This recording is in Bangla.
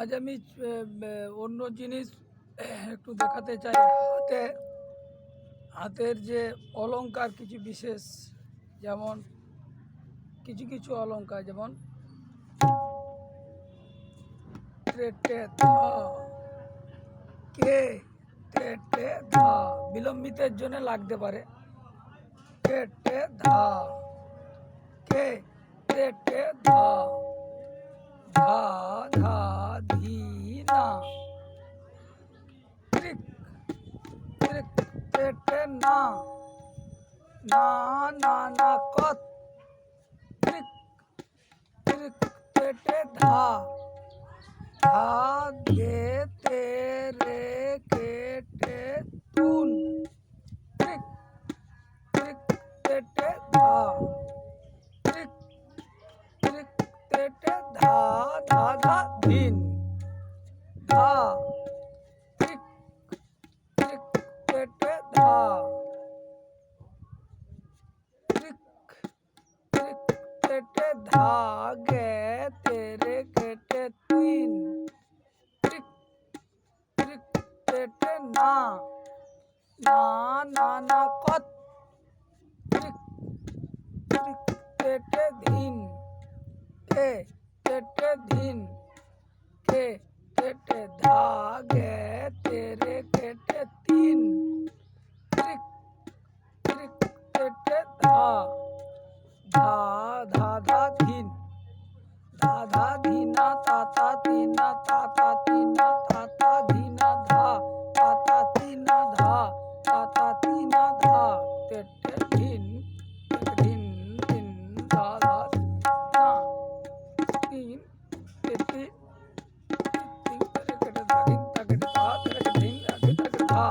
আজ আমি অন্য জিনিস একটু দেখাতে চাই। হাতের যে অলংকার কিছু বিশেষ, যেমন কিছু কিছু অলংকার, যেমন ট্রে টে ধা, কে টে টে ধা, বিলম্বিতের জন্য লাগতে পারে। কে টে ধা, কে টে টে ধা, ধা ধা ধি না, ত্রিক ত্রিক টে টে না, না না না কত, ত্রিক ত্রিক টে টে ধা, ধা ধে তে রে কে টে তুন, ত্রিক ত্রিক টে টে ধা, ত্রিক ত্রিক টে টে ধা, ধা ধা ধিন, ধা ত্রিক ত্রিক টে টে ধা, ত্রিক ত্রিক টে টে ধা গে তে রে কে টে তুইন, ত্রিক ত্রিক টে টে না, না না না কত, ত্রিক ত্রিক টে টে ধিন, কে টে টে ধিন, কে টে টে ধা গে তে রে কে টে তিন, ত্রিক ত্রিক টে টে ধা, ধা ধা ধা ধিন, ধা ধা ধিনা তা তা তিনা তা তা তিনা তা তা ধিনা ধা, তা তা তিনা ধা, তা তা তিনা ধা, তে টে ধিন, ধিন ধিন ধা ধা না, তিন তে তিন, তিন তে রে কে টে ধা, ধিন তা কে টে ধা, তে রে কে ধিন তে রে কে ধা।